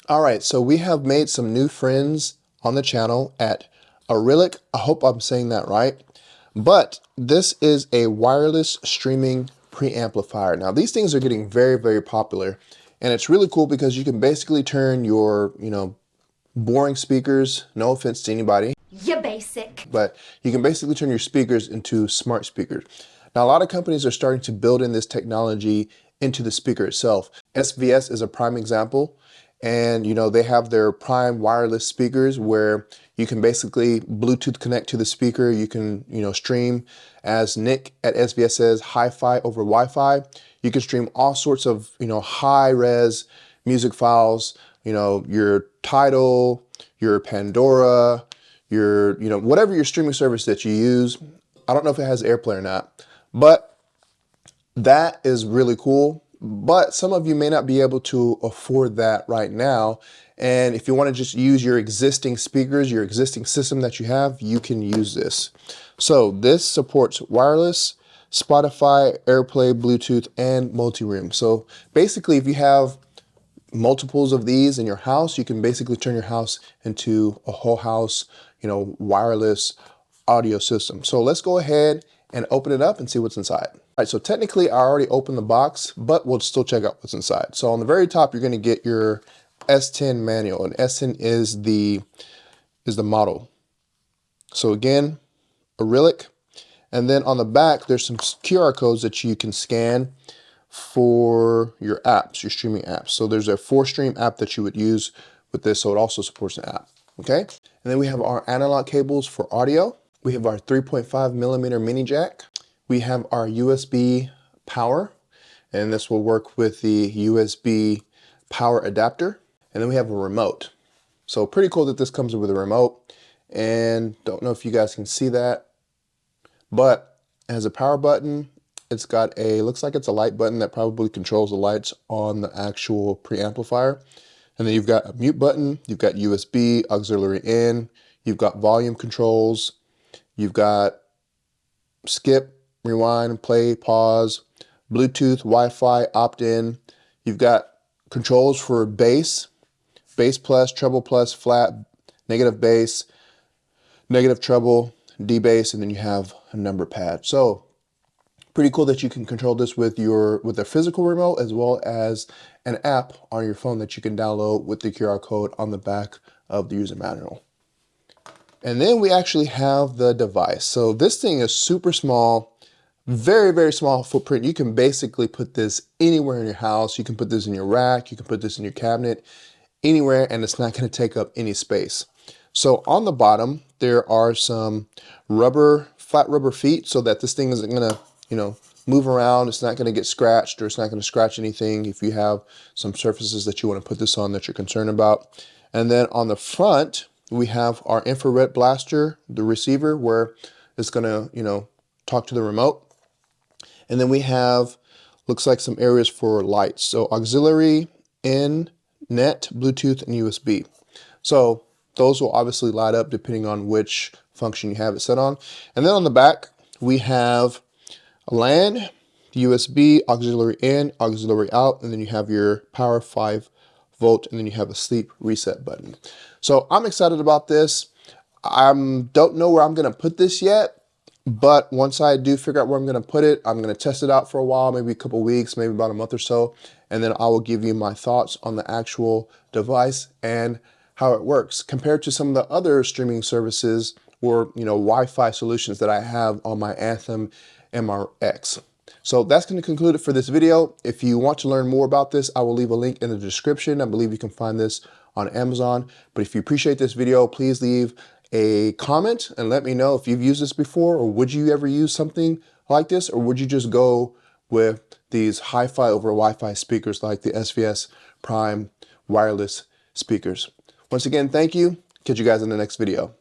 All right, so we have made some new friends on the channel at ARYLIC. I hope I'm saying that right. But this is a wireless streaming preamplifier. Now these things are getting very, very popular, and it's really cool because you can basically turn your, boring speakers, no offense to anybody, You basic. but you can basically turn your speakers into smart speakers. Now, a lot of companies are starting to build in this technology into the speaker itself. SVS is a prime example. And they have their prime wireless speakers where you can basically Bluetooth connect to the speaker. You can, stream, as Nick at SVS says, hi-fi over Wi-Fi. You can stream all sorts of, high-res music files, your Tidal, your Pandora, your, whatever your streaming service that you use. I don't know if it has AirPlay or not, but that is really cool. But some of you may not be able to afford that right now. And if you want to just use your existing speakers, your existing system that you have, you can use this. So this supports wireless, Spotify, AirPlay, Bluetooth, and multi-room. So basically, if you have multiples of these in your house, you can basically turn your house into a whole house, wireless audio system. So let's go ahead and open it up and see what's inside. All right, so technically I already opened the box, but we'll still check out what's inside. So on the very top, you're gonna get your S10 manual, and S10 is the model. So again, ARYLIC. And then on the back, there's some QR codes that you can scan for your apps, your streaming apps. So there's a 4Stream app that you would use with this, so it also supports an app, okay? And then we have our analog cables for audio. We have our 3.5mm mini jack. We have our USB power, and this will work with the USB power adapter. And then we have a remote. So pretty cool that this comes with a remote, and don't know if you guys can see that, but it has a power button. It's got looks like it's a light button that probably controls the lights on the actual preamplifier. And then you've got a mute button, you've got USB, auxiliary in, you've got volume controls, you've got skip, rewind, play, pause, Bluetooth, Wi-Fi, opt-in. You've got controls for bass, bass plus, treble plus, flat, negative bass, negative treble, D-bass, and then you have a number pad. So pretty cool that you can control this with a physical remote as well as an app on your phone that you can download with the QR code on the back of the user manual. And then we actually have the device. So this thing is super small, very, very small footprint. You can basically put this anywhere in your house. You can put this in your rack, you can put this in your cabinet, anywhere, and it's not going to take up any space. So on the bottom, there are some flat rubber feet so that this thing isn't going to move around. It's not going to get scratched, or it's not going to scratch anything if you have some surfaces that you want to put this on that you're concerned about. And then on the front, we have our infrared blaster, the receiver, where it's going to, talk to the remote. And then we have, looks like some areas for lights. So auxiliary, in, net, Bluetooth, and USB. So those will obviously light up depending on which function you have it set on. And then on the back, we have a LAN, USB, auxiliary in, auxiliary out, and then you have your power 5-volt, and then you have a sleep reset button. So I'm excited about this. I don't know where I'm going to put this yet, but once I do figure out where I'm going to put it, I'm going to test it out for a while, maybe a couple weeks, maybe about a month or so, and then I will give you my thoughts on the actual device and how it works compared to some of the other streaming services or Wi-Fi solutions that I have on my Anthem MRX. So that's going to conclude it for this video. If you want to learn more about this, I will leave a link in the description. I believe you can find this on Amazon. But if you appreciate this video, please leave a comment and let me know if you've used this before, or would you ever use something like this, or would you just go with these hi-fi over Wi-Fi speakers like the SVS Prime wireless speakers. Once again, thank you. Catch you guys in the next video.